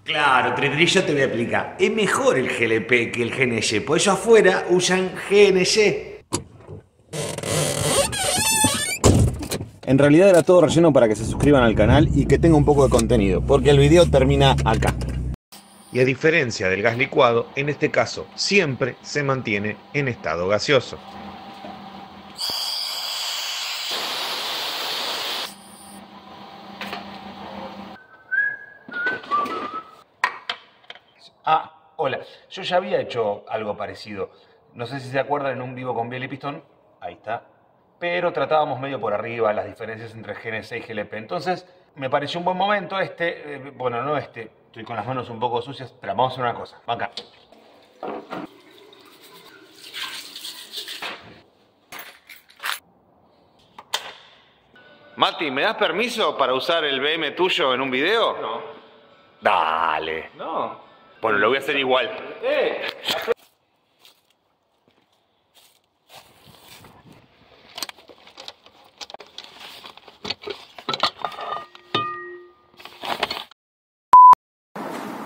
Claro, Tritrillo te voy a explicar. Es mejor el GLP que el GNC, por ellos afuera usan GNC. En realidad era todo relleno para que se suscriban al canal y que tenga un poco de contenido, porque el video termina acá. Y a diferencia del gas licuado, en este caso siempre se mantiene en estado gaseoso. Ah, hola. Yo ya había hecho algo parecido. No sé si se acuerdan en un vivo con Biel y Pistón. Ahí está. Pero tratábamos medio por arriba las diferencias entre GNC y GLP. Entonces, me pareció un buen momento bueno, no este. Estoy con las manos un poco sucias, pero vamos a hacer una cosa. Va acá. Mati, ¿me das permiso para usar el BM tuyo en un video? No. Dale. No. Bueno, lo voy a hacer igual.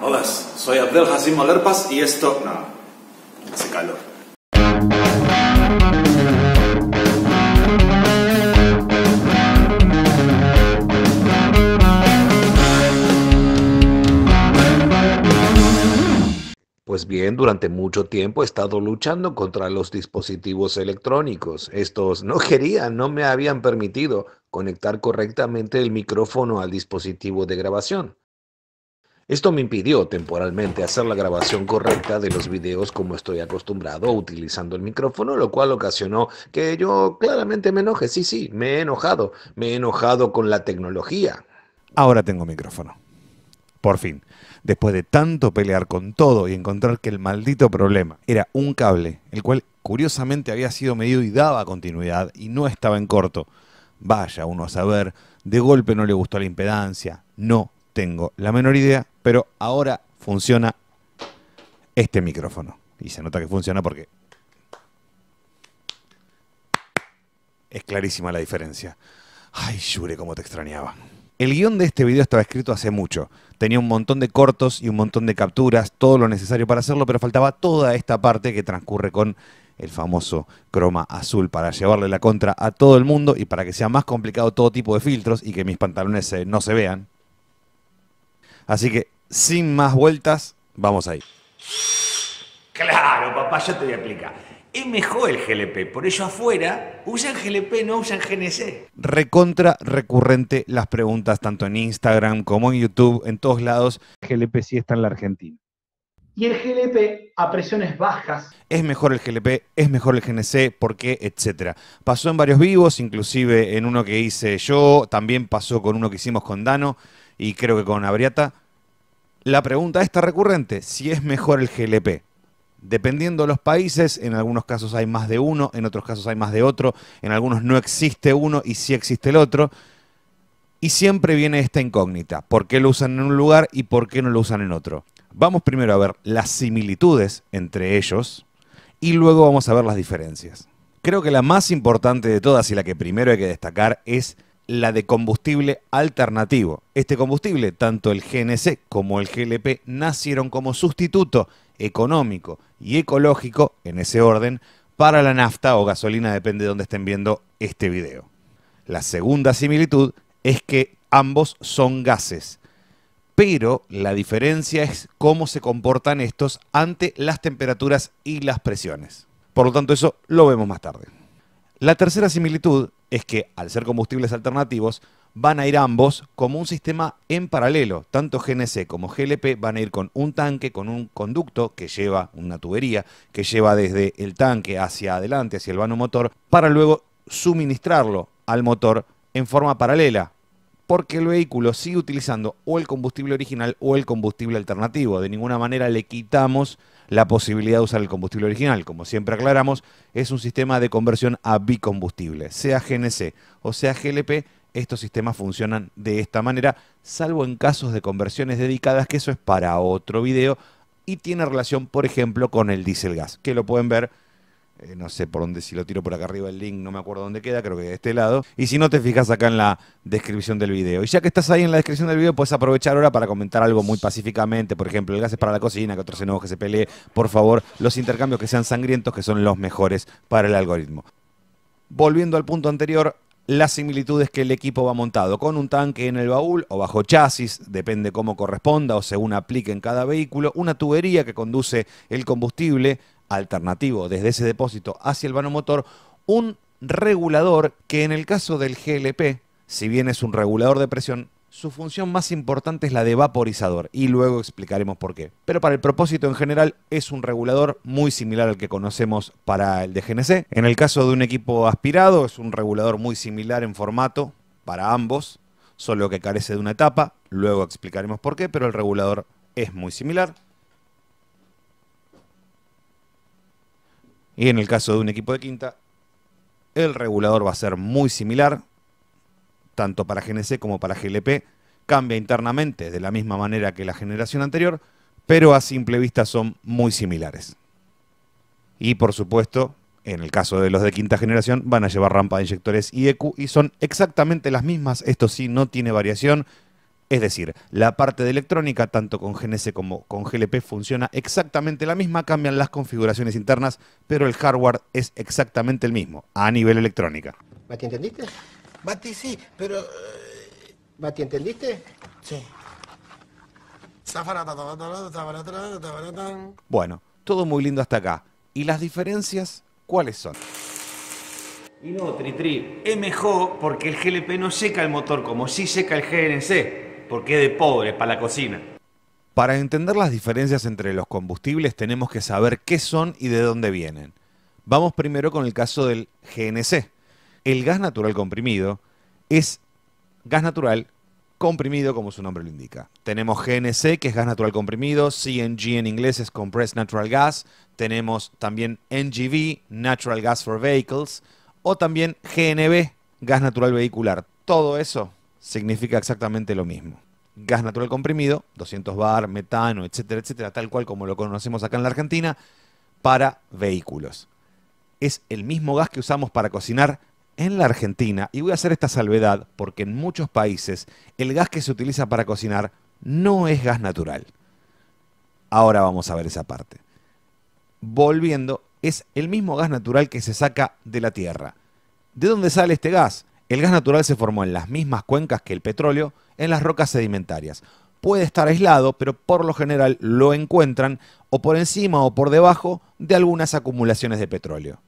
Hola, soy Abdel Hassim Olerpas y esto... No, hace calor. Pues bien, durante mucho tiempo he estado luchando contra los dispositivos electrónicos. Estos no me habían permitido conectar correctamente el micrófono al dispositivo de grabación. Esto me impidió temporalmente hacer la grabación correcta de los videos como estoy acostumbrado utilizando el micrófono, lo cual ocasionó que yo claramente me enoje. Sí, me he enojado. Me he enojado con la tecnología. Ahora tengo micrófono. Por fin. Después de tanto pelear con todo y encontrar que el maldito problema era un cable, el cual curiosamente había sido medido y daba continuidad y no estaba en corto. Vaya uno a saber, de golpe no le gustó la impedancia, no tengo la menor idea, pero ahora funciona este micrófono. Y se nota que funciona porque es clarísima la diferencia. Ay, Yure, cómo te extrañaba. El guión de este video estaba escrito hace mucho. Tenía un montón de cortos y un montón de capturas, todo lo necesario para hacerlo, pero faltaba toda esta parte que transcurre con el famoso croma azul para llevarle la contra a todo el mundo y para que sea más complicado todo tipo de filtros y que mis pantalones no se vean. Así que, sin más vueltas, vamos ahí. Claro, papá, yo te voy a explicar. Es mejor el GLP, por ello afuera usan GLP, no usan GNC. Recontra recurrente las preguntas tanto en Instagram como en YouTube, en todos lados. GLP sí está en la Argentina. Y el GLP a presiones bajas. Es mejor el GLP, es mejor el GNC, ¿por qué? Etcétera. Pasó en varios vivos, inclusive en uno que hice yo, también pasó con uno que hicimos con Dano y creo que con Abriata. La pregunta está recurrente, si es mejor el GLP. Dependiendo de los países, en algunos casos hay más de uno, en otros casos hay más de otro, en algunos no existe uno y sí existe el otro. Y siempre viene esta incógnita, ¿por qué lo usan en un lugar y por qué no lo usan en otro? Vamos primero a ver las similitudes entre ellos y luego vamos a ver las diferencias. Creo que la más importante de todas y la que primero hay que destacar es la de combustible alternativo. Este combustible, tanto el GNC como el GLP, nacieron como sustituto económico y ecológico, en ese orden, para la nafta o gasolina, depende de dónde estén viendo este video. La segunda similitud es que ambos son gases, pero la diferencia es cómo se comportan estos ante las temperaturas y las presiones. Por lo tanto, eso lo vemos más tarde. La tercera similitud es que, al ser combustibles alternativos, van a ir ambos como un sistema en paralelo. Tanto GNC como GLP van a ir con un tanque, con un conducto que lleva una tubería, que lleva desde el tanque hacia adelante, hacia el vano motor, para luego suministrarlo al motor en forma paralela, porque el vehículo sigue utilizando o el combustible original o el combustible alternativo. De ninguna manera le quitamos la posibilidad de usar el combustible original. Como siempre aclaramos, es un sistema de conversión a bicombustible. Sea GNC o sea GLP, estos sistemas funcionan de esta manera, salvo en casos de conversiones dedicadas, que eso es para otro video y tiene relación, por ejemplo, con el diésel gas, que lo pueden ver No sé por dónde, si lo tiro por acá arriba el link, no me acuerdo dónde queda, creo que de este lado. Y si no, te fijas acá en la descripción del video. Y ya que estás ahí en la descripción del video, puedes aprovechar ahora para comentar algo muy pacíficamente. Por ejemplo, el gas es para la cocina, que otro se enoje, que se pelee. Por favor, los intercambios que sean sangrientos, que son los mejores para el algoritmo. Volviendo al punto anterior, la similitud es que el equipo va montado con un tanque en el baúl o bajo chasis, depende cómo corresponda o según aplique en cada vehículo, una tubería que conduce el combustible alternativo desde ese depósito hacia el vano motor, un regulador que en el caso del GLP, si bien es un regulador de presión, su función más importante es la de vaporizador y luego explicaremos por qué. Pero para el propósito en general es un regulador muy similar al que conocemos para el de GNC. En el caso de un equipo aspirado es un regulador muy similar en formato para ambos, solo que carece de una etapa, luego explicaremos por qué, pero el regulador es muy similar. Y en el caso de un equipo de quinta, el regulador va a ser muy similar, tanto para GNC como para GLP, cambia internamente de la misma manera que la generación anterior, pero a simple vista son muy similares. Y por supuesto, en el caso de los de quinta generación, van a llevar rampa de inyectores y EQ y son exactamente las mismas, esto sí, no tiene variación. Es decir, la parte de electrónica, tanto con GNC como con GLP, funciona exactamente la misma, cambian las configuraciones internas, pero el hardware es exactamente el mismo, a nivel electrónica. ¿Mati, entendiste? Mati, sí, pero... ¿Mati, entendiste? Sí. Bueno, todo muy lindo hasta acá. ¿Y las diferencias cuáles son? Y no, Tritri, es mejor porque el GLP no seca el motor como sí seca el GNC. Porque es de pobre para la cocina. Para entender las diferencias entre los combustibles tenemos que saber qué son y de dónde vienen. Vamos primero con el caso del GNC. El gas natural comprimido es gas natural comprimido como su nombre lo indica. Tenemos GNC, que es gas natural comprimido, CNG en inglés es Compressed Natural Gas, tenemos también NGV, Natural Gas for Vehicles, o también GNV, gas natural vehicular. Todo eso significa exactamente lo mismo. Gas natural comprimido, 200 bar, metano, etcétera, etcétera, tal cual como lo conocemos acá en la Argentina, para vehículos. Es el mismo gas que usamos para cocinar en la Argentina, y voy a hacer esta salvedad porque en muchos países el gas que se utiliza para cocinar no es gas natural. Ahora vamos a ver esa parte. Volviendo, es el mismo gas natural que se saca de la tierra. ¿De dónde sale este gas? El gas natural se formó en las mismas cuencas que el petróleo, en las rocas sedimentarias. Puede estar aislado, pero por lo general lo encuentran o por encima o por debajo de algunas acumulaciones de petróleo.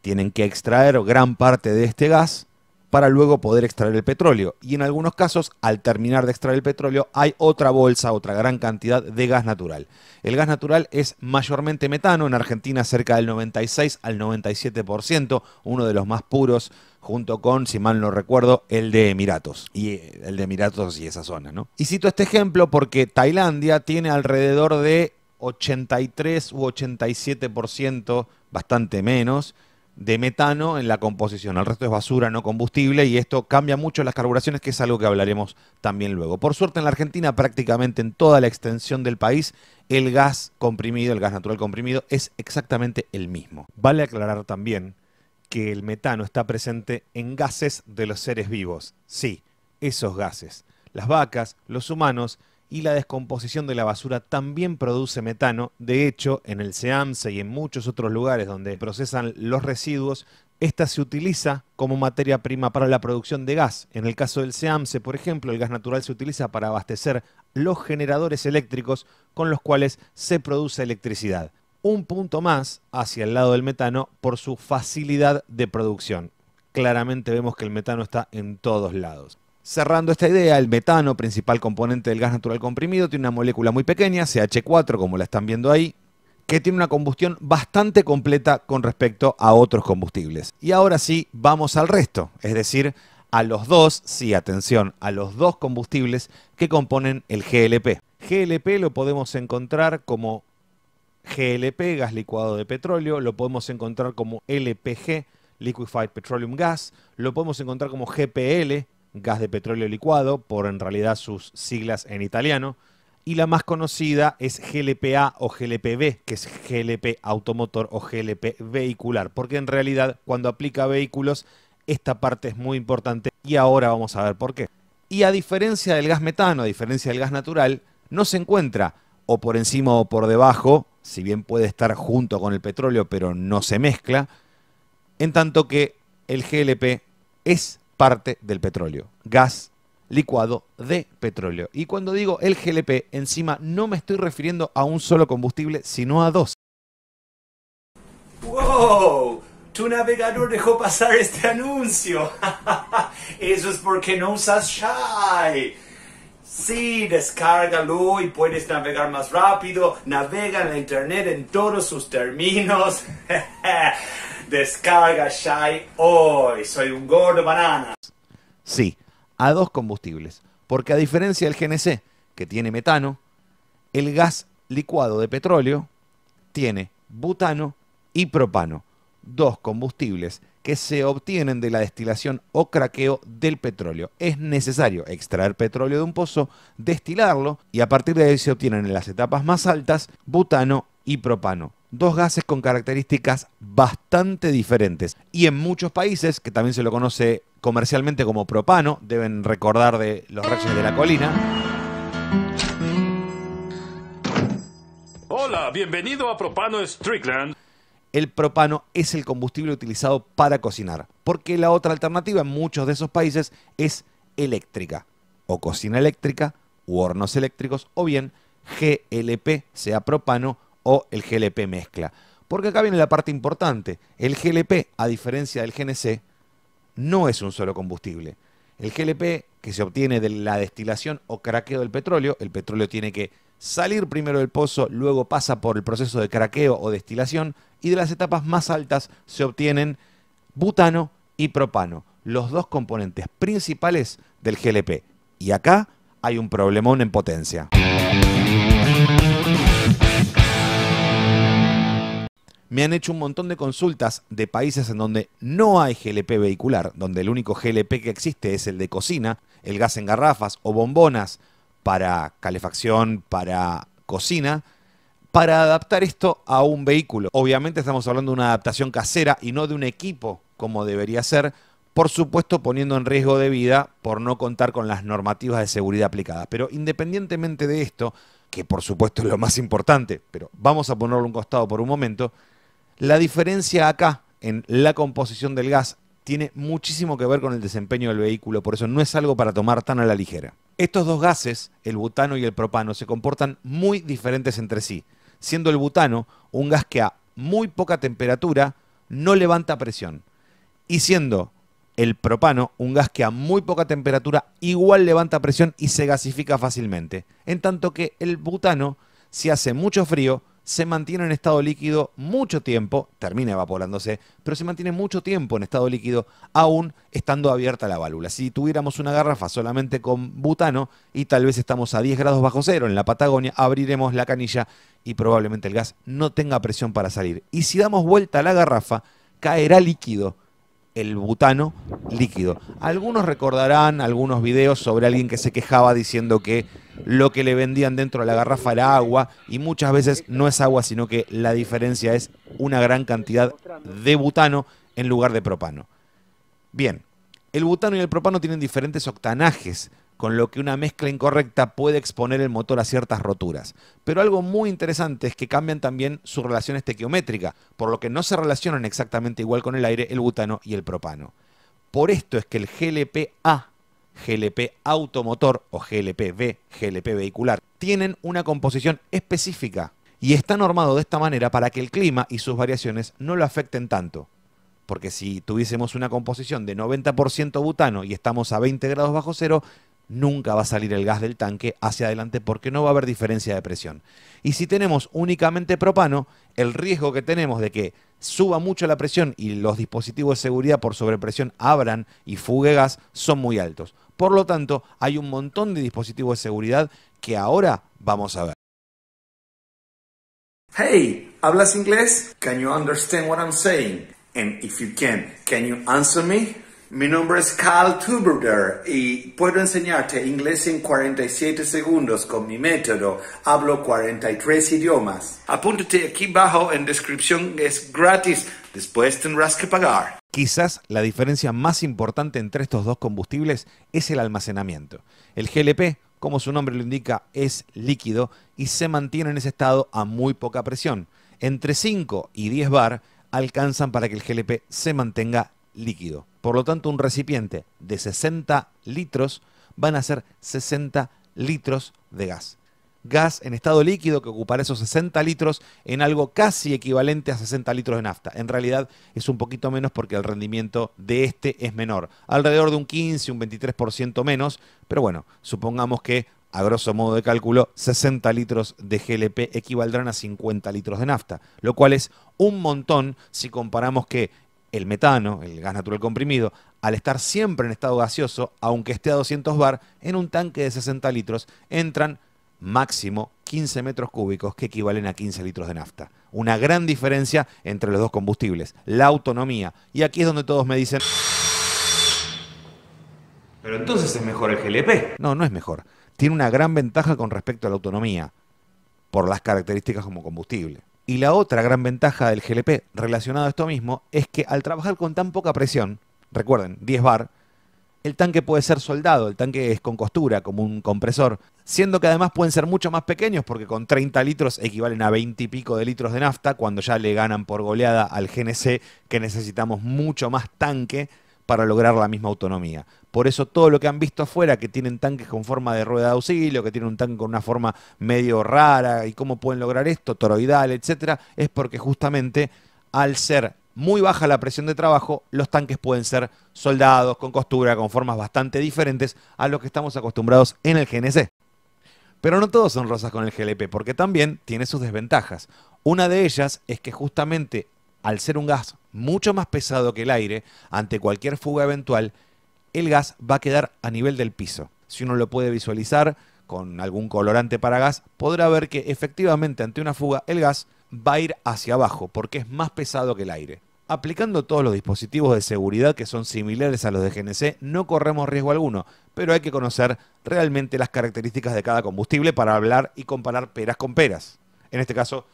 Tienen que extraer gran parte de este gas para luego poder extraer el petróleo. Y en algunos casos, al terminar de extraer el petróleo, hay otra bolsa, otra gran cantidad de gas natural. El gas natural es mayormente metano, en Argentina cerca del 96 al 97%, uno de los más puros, junto con, si mal no recuerdo, el de Emiratos. Y el de Emiratos y esa zona, ¿no? Y cito este ejemplo porque Tailandia tiene alrededor de 83 u 87%, bastante menos, de metano en la composición. El resto es basura no combustible y esto cambia mucho las carburaciones, que es algo que hablaremos también luego. Por suerte en la Argentina, prácticamente en toda la extensión del país, el gas comprimido, el gas natural comprimido, es exactamente el mismo. Vale aclarar también que el metano está presente en gases de los seres vivos. Sí, esos gases. Las vacas, los humanos y la descomposición de la basura también produce metano. De hecho, en el SEAMSE y en muchos otros lugares donde procesan los residuos, esta se utiliza como materia prima para la producción de gas. En el caso del SEAMSE, por ejemplo, el gas natural se utiliza para abastecer los generadores eléctricos con los cuales se produce electricidad. Un punto más hacia el lado del metano por su facilidad de producción. Claramente vemos que el metano está en todos lados. Cerrando esta idea, el metano, principal componente del gas natural comprimido, tiene una molécula muy pequeña, CH4, como la están viendo ahí, que tiene una combustión bastante completa con respecto a otros combustibles. Y ahora sí, vamos al resto, es decir, a los dos, sí, atención, a los dos combustibles que componen el GLP. GLP lo podemos encontrar como GLP, gas licuado de petróleo, lo podemos encontrar como LPG, Liquefied Petroleum Gas, lo podemos encontrar como GPL, gas de petróleo licuado, por en realidad sus siglas en italiano, y la más conocida es GLP-A o GLP-B, que es GLP automotor o GLP vehicular, porque en realidad cuando aplica a vehículos esta parte es muy importante y ahora vamos a ver por qué. Y a diferencia del gas metano, a diferencia del gas natural, no se encuentra o por encima o por debajo, si bien puede estar junto con el petróleo pero no se mezcla, en tanto que el GLP es parte del petróleo, gas licuado de petróleo. Y cuando digo el GLP, encima no me estoy refiriendo a un solo combustible, sino a dos. ¡Wow! Tu navegador dejó pasar este anuncio. Eso es porque no usas Shy. Sí, descárgalo y puedes navegar más rápido. Navega en la internet en todos sus términos. Descarga Shy hoy. Soy un gordo banana. Sí, a dos combustibles, porque a diferencia del GNC, que tiene metano, el gas licuado de petróleo tiene butano y propano, dos combustibles que se obtienen de la destilación o craqueo del petróleo. Es necesario extraer petróleo de un pozo, destilarlo y a partir de ahí se obtienen en las etapas más altas butano y propano. Dos gases con características bastante diferentes. Y en muchos países, que también se lo conoce comercialmente como propano, deben recordar de Los Reyes de la Colina. Hola, bienvenido a Propano Strickland. El propano es el combustible utilizado para cocinar, porque la otra alternativa en muchos de esos países es eléctrica, o cocina eléctrica, u hornos eléctricos, o bien GLP, sea propano, o el GLP mezcla. Porque acá viene la parte importante. El GLP, a diferencia del GNC, no es un solo combustible. El GLP, que se obtiene de la destilación o craqueo del petróleo, el petróleo tiene que salir primero del pozo, luego pasa por el proceso de craqueo o destilación, y de las etapas más altas se obtienen butano y propano, los dos componentes principales del GLP. Y acá hay un problemón en potencia. Me han hecho un montón de consultas de países en donde no hay GLP vehicular, donde el único GLP que existe es el de cocina, el gas en garrafas o bombonas para calefacción, para cocina, para adaptar esto a un vehículo. Obviamente estamos hablando de una adaptación casera y no de un equipo como debería ser, por supuesto poniendo en riesgo de vida por no contar con las normativas de seguridad aplicadas. Pero independientemente de esto, que por supuesto es lo más importante, pero vamos a ponerlo a un costado por un momento, la diferencia acá en la composición del gas tiene muchísimo que ver con el desempeño del vehículo, por eso no es algo para tomar tan a la ligera. Estos dos gases, el butano y el propano, se comportan muy diferentes entre sí, siendo el butano un gas que a muy poca temperatura no levanta presión, y siendo el propano un gas que a muy poca temperatura igual levanta presión y se gasifica fácilmente, en tanto que el butano, si hace mucho frío, se mantiene en estado líquido mucho tiempo, termina evaporándose, pero se mantiene mucho tiempo en estado líquido, aún estando abierta la válvula. Si tuviéramos una garrafa solamente con butano y tal vez estamos a 10 grados bajo cero en la Patagonia, abriremos la canilla y probablemente el gas no tenga presión para salir. Y si damos vuelta a la garrafa, caerá líquido, el butano líquido. Algunos recordarán algunos videos sobre alguien que se quejaba diciendo que lo que le vendían dentro de la garrafa era agua, y muchas veces no es agua, sino que la diferencia es una gran cantidad de butano en lugar de propano. Bien, el butano y el propano tienen diferentes octanajes, con lo que una mezcla incorrecta puede exponer el motor a ciertas roturas. Pero algo muy interesante es que cambian también su relación estequiométrica, por lo que no se relacionan exactamente igual con el aire el butano y el propano. Por esto es que el GLP-A, GLP automotor o GLP-B, GLP vehicular, tienen una composición específica y está normado de esta manera para que el clima y sus variaciones no lo afecten tanto. Porque si tuviésemos una composición de 90% butano y estamos a 20 grados bajo cero, nunca va a salir el gas del tanque hacia adelante porque no va a haber diferencia de presión. Y si tenemos únicamente propano, el riesgo que tenemos de que suba mucho la presión y los dispositivos de seguridad por sobrepresión abran y fugue gas son muy altos. Por lo tanto, hay un montón de dispositivos de seguridad que ahora vamos a ver. Hey, ¿hablas inglés? Can you understand what I'm saying? And if you can you answer me? Mi nombre es Carl Tuberger y puedo enseñarte inglés en 47 segundos con mi método. Hablo 43 idiomas. Apúntate aquí abajo en descripción, es gratis. Después tendrás que pagar. Quizás la diferencia más importante entre estos dos combustibles es el almacenamiento. El GLP, como su nombre lo indica, es líquido y se mantiene en ese estado a muy poca presión. Entre 5 y 10 bar alcanzan para que el GLP se mantenga líquido. Por lo tanto, un recipiente de 60 litros van a ser 60 litros de gas. Gas en estado líquido que ocupará esos 60 litros en algo casi equivalente a 60 litros de nafta. En realidad es un poquito menos porque el rendimiento de este es menor. Alrededor de un 15, un 23% menos. Pero bueno, supongamos que, a grosso modo de cálculo, 60 litros de GLP equivaldrán a 50 litros de nafta. Lo cual es un montón si comparamos que el metano, el gas natural comprimido, al estar siempre en estado gaseoso, aunque esté a 200 bar, en un tanque de 60 litros entran máximo 15 metros cúbicos que equivalen a 15 litros de nafta. Una gran diferencia entre los dos combustibles, la autonomía. Y aquí es donde todos me dicen... Pero entonces es mejor el GLP. No, no es mejor. Tiene una gran ventaja con respecto a la autonomía, por las características como combustible. Y la otra gran ventaja del GLP relacionado a esto mismo es que al trabajar con tan poca presión, recuerden, 10 bar, el tanque puede ser soldado, el tanque es con costura, como un compresor, siendo que además pueden ser mucho más pequeños porque con 30 litros equivalen a 20 y pico de litros de nafta, cuando ya le ganan por goleada al GNC, que necesitamos mucho más tanque para lograr la misma autonomía. Por eso todo lo que han visto afuera, que tienen tanques con forma de rueda de auxilio, que tienen un tanque con una forma medio rara, y cómo pueden lograr esto, toroidal, etcétera, es porque justamente al ser muy baja la presión de trabajo, los tanques pueden ser soldados, con costura, con formas bastante diferentes a lo que estamos acostumbrados en el GNC. Pero no todos son rosas con el GLP, porque también tiene sus desventajas. Una de ellas es que justamente al ser un gas mucho más pesado que el aire, ante cualquier fuga eventual, el gas va a quedar a nivel del piso. Si uno lo puede visualizar con algún colorante para gas, podrá ver que efectivamente ante una fuga el gas va a ir hacia abajo porque es más pesado que el aire. Aplicando todos los dispositivos de seguridad que son similares a los de GNC, no corremos riesgo alguno, pero hay que conocer realmente las características de cada combustible para hablar y comparar peras con peras. En este caso,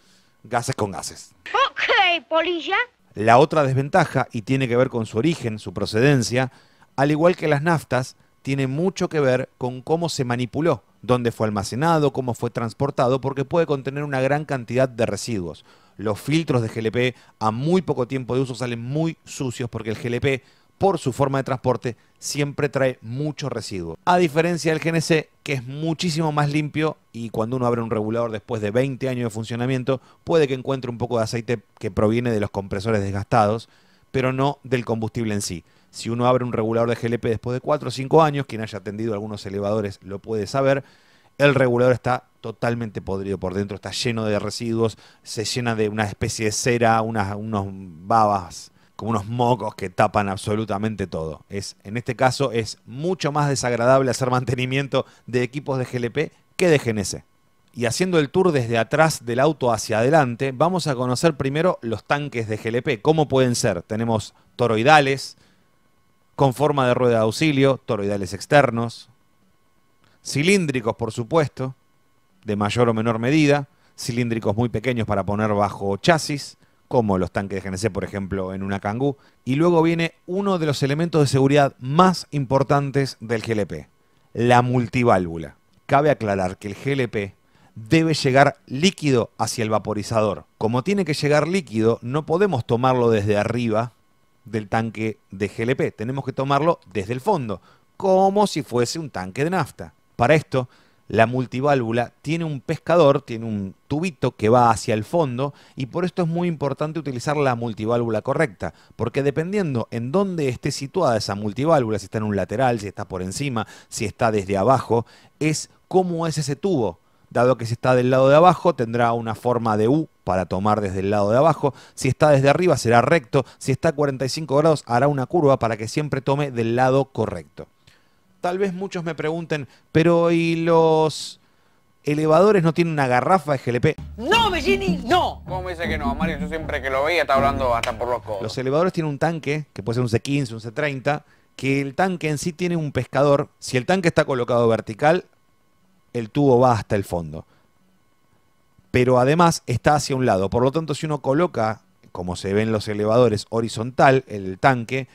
gases con gases. Ok, polilla. La otra desventaja, y tiene que ver con su origen, su procedencia, al igual que las naftas, tiene mucho que ver con cómo se manipuló, dónde fue almacenado, cómo fue transportado, porque puede contener una gran cantidad de residuos. Los filtros de GLP a muy poco tiempo de uso salen muy sucios porque el GLP, por su forma de transporte, siempre trae mucho residuo. A diferencia del GNC, que es muchísimo más limpio y cuando uno abre un regulador después de 20 años de funcionamiento, puede que encuentre un poco de aceite que proviene de los compresores desgastados, pero no del combustible en sí. Si uno abre un regulador de GLP después de 4 o 5 años, quien haya atendido algunos elevadores lo puede saber, el regulador está totalmente podrido por dentro, está lleno de residuos, se llena de una especie de cera, unos babas, como unos mocos que tapan absolutamente todo. En este caso es mucho más desagradable hacer mantenimiento de equipos de GLP que de GNC. Y haciendo el tour desde atrás del auto hacia adelante, vamos a conocer primero los tanques de GLP. ¿Cómo pueden ser? Tenemos toroidales, con forma de rueda de auxilio, toroidales externos, cilíndricos, por supuesto, de mayor o menor medida, cilíndricos muy pequeños para poner bajo chasis, como los tanques de GNC, por ejemplo, en una Kangoo. Y luego viene uno de los elementos de seguridad más importantes del GLP, la multiválvula. Cabe aclarar que el GLP debe llegar líquido hacia el vaporizador. Como tiene que llegar líquido, no podemos tomarlo desde arriba del tanque de GLP, tenemos que tomarlo desde el fondo, como si fuese un tanque de nafta. Para esto, la multiválvula tiene un pescador, tiene un tubito que va hacia el fondo y por esto es muy importante utilizar la multiválvula correcta, porque dependiendo en dónde esté situada esa multiválvula, si está en un lateral, si está por encima, si está desde abajo, es cómo es ese tubo. Dado que si está del lado de abajo tendrá una forma de U para tomar desde el lado de abajo, si está desde arriba será recto, si está a 45 grados hará una curva para que siempre tome del lado correcto. Tal vez muchos me pregunten, pero ¿y los elevadores no tienen una garrafa de GLP? ¡No, Bellini, no! ¿Cómo me dice que no, Mario? Yo siempre que lo veía estaba hablando hasta por los codos. Los elevadores tienen un tanque, que puede ser un C15, un C30, que el tanque en sí tiene un pescador. Si el tanque está colocado vertical, el tubo va hasta el fondo. Pero además está hacia un lado. Por lo tanto, si uno coloca, como se ve en los elevadores, horizontal, el tanque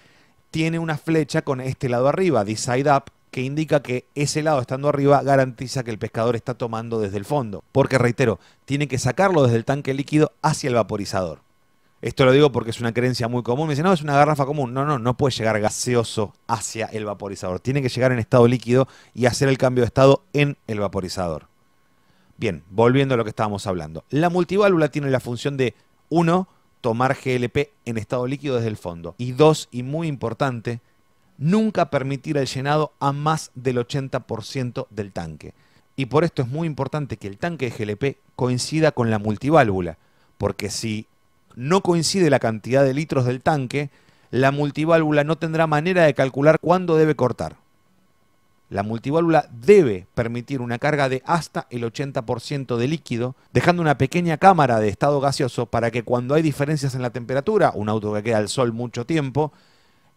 tiene una flecha con este lado arriba, this side up, que indica que ese lado estando arriba garantiza que el pescador está tomando desde el fondo. Porque, reitero, tiene que sacarlo desde el tanque líquido hacia el vaporizador. Esto lo digo porque es una creencia muy común. Me dicen, no, es una garrafa común. No puede llegar gaseoso hacia el vaporizador. Tiene que llegar en estado líquido y hacer el cambio de estado en el vaporizador. Bien, volviendo a lo que estábamos hablando. La multiválvula tiene la función de, 1, tomar GLP en estado líquido desde el fondo. Y 2, y muy importante, nunca permitir el llenado a más del 80% del tanque. Y por esto es muy importante que el tanque de GLP coincida con la multiválvula. Porque si no coincide la cantidad de litros del tanque, la multiválvula no tendrá manera de calcular cuándo debe cortar. La multiválvula debe permitir una carga de hasta el 80% de líquido, dejando una pequeña cámara de estado gaseoso para que cuando hay diferencias en la temperatura, un auto que queda al sol mucho tiempo,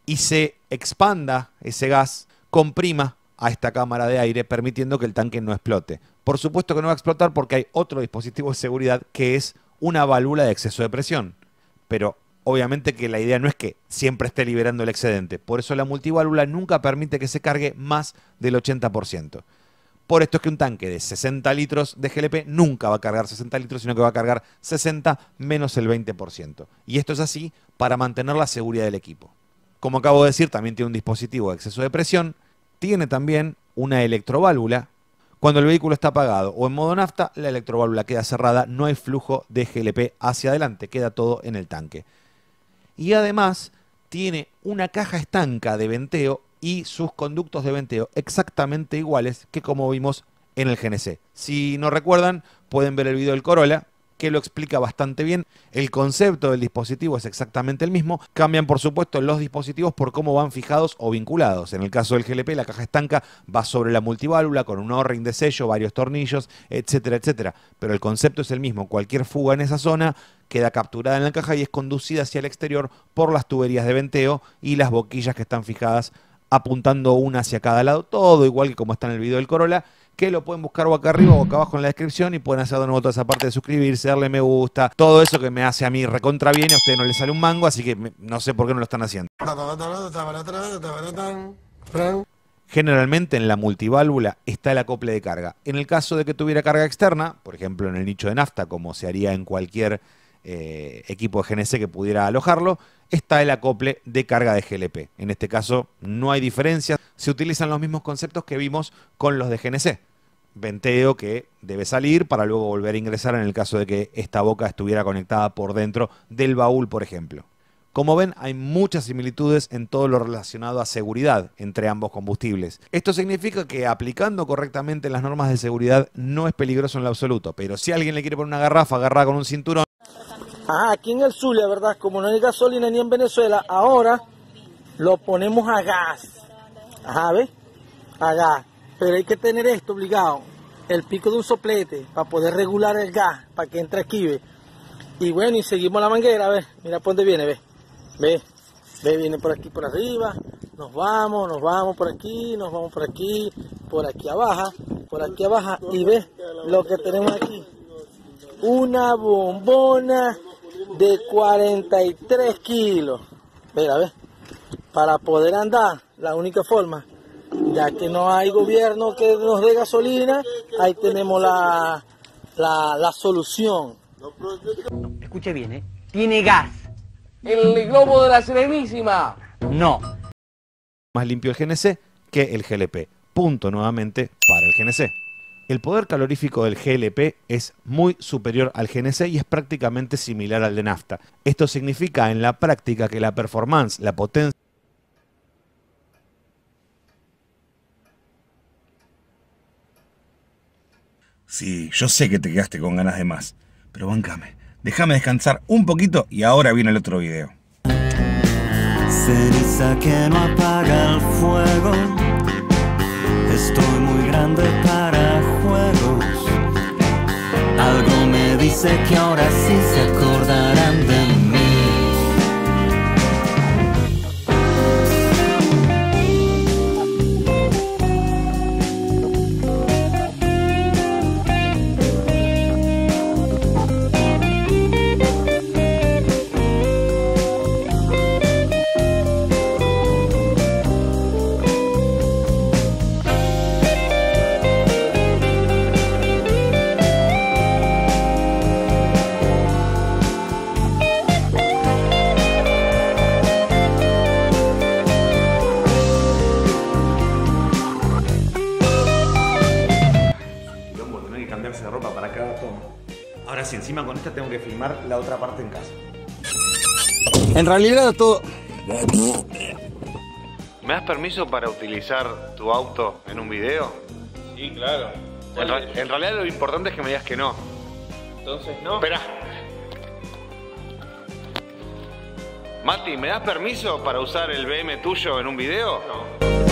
y se expanda ese gas, comprima a esta cámara de aire, permitiendo que el tanque no explote. Por supuesto que no va a explotar porque hay otro dispositivo de seguridad que es una válvula de exceso de presión. Pero obviamente que la idea no es que siempre esté liberando el excedente. Por eso la multiválvula nunca permite que se cargue más del 80%. Por esto es que un tanque de 60 litros de GLP nunca va a cargar 60 litros, sino que va a cargar 60 menos el 20%. Y esto es así para mantener la seguridad del equipo. Como acabo de decir, también tiene un dispositivo de exceso de presión. Tiene también una electroválvula. Cuando el vehículo está apagado o en modo nafta, la electroválvula queda cerrada, no hay flujo de GLP hacia adelante, queda todo en el tanque. Y además tiene una caja estanca de venteo y sus conductos de venteo exactamente iguales que como vimos en el GNC. Si no recuerdan, pueden ver el video del Corolla, que lo explica bastante bien. El concepto del dispositivo es exactamente el mismo. Cambian, por supuesto, los dispositivos por cómo van fijados o vinculados. En el caso del GLP, la caja estanca va sobre la multiválvula con un O-ring de sello, varios tornillos, etcétera, etcétera. Pero el concepto es el mismo. Cualquier fuga en esa zona queda capturada en la caja y es conducida hacia el exterior por las tuberías de venteo y las boquillas que están fijadas apuntando una hacia cada lado. Todo igual que como está en el video del Corolla, que lo pueden buscar o acá arriba o acá abajo en la descripción y pueden hacer de nuevo toda esa parte de suscribirse, darle me gusta, todo eso que me hace a mí recontra bien y a ustedes no les sale un mango, así que no sé por qué no lo están haciendo. Generalmente en la multiválvula está el acople de carga. En el caso de que tuviera carga externa, por ejemplo en el nicho de nafta, como se haría en cualquier equipo de GNC que pudiera alojarlo, está el acople de carga de GLP. En este caso no hay diferencia, se utilizan los mismos conceptos que vimos con los de GNC. Venteo que debe salir para luego volver a ingresar en el caso de que esta boca estuviera conectada por dentro del baúl, por ejemplo. Como ven, hay muchas similitudes en todo lo relacionado a seguridad entre ambos combustibles. Esto significa que aplicando correctamente las normas de seguridad no es peligroso en lo absoluto, pero si alguien le quiere poner una garrafa agarrada con un cinturón... Aquí en el Zulia, ¿verdad? Como no hay gasolina ni en Venezuela, ahora lo ponemos a gas. ¿Ves? A gas. Pero hay que tener esto obligado, el pico de un soplete, para poder regular el gas, para que entre aquí, ¿ve? Y bueno, y seguimos la manguera, ¿ves? Mira por dónde viene, ¿ves? Ve, viene por aquí, por arriba, nos vamos por aquí, nos vamos por aquí abajo, y ves lo que tenemos aquí. Una bombona de 43 kilos. Mira, ¿ves? Para poder andar, la única forma, ya que no hay gobierno que nos dé gasolina, ahí tenemos la solución. Escuche bien, tiene gas. ¿El globo de la Serenísima? No. Más limpio el GNC que el GLP. Punto nuevamente para el GNC. El poder calorífico del GLP es muy superior al GNC y es prácticamente similar al de nafta. Esto significa en la práctica que la performance, la potencia... Sí, yo sé que te quedaste con ganas de más, pero bancame. Déjame descansar un poquito y ahora viene el otro video. Ceniza que no apaga el fuego. Estoy muy grande para juegos. Algo me dice que ahora sí se acordarán de mí. Ahora sí, encima con esta tengo que filmar la otra parte en casa. En realidad todo... ¿Me das permiso para utilizar tu auto en un video? Sí, claro. En realidad lo importante es que me digas que no. Entonces no. Espera. Mati, ¿me das permiso para usar el BM tuyo en un video? No.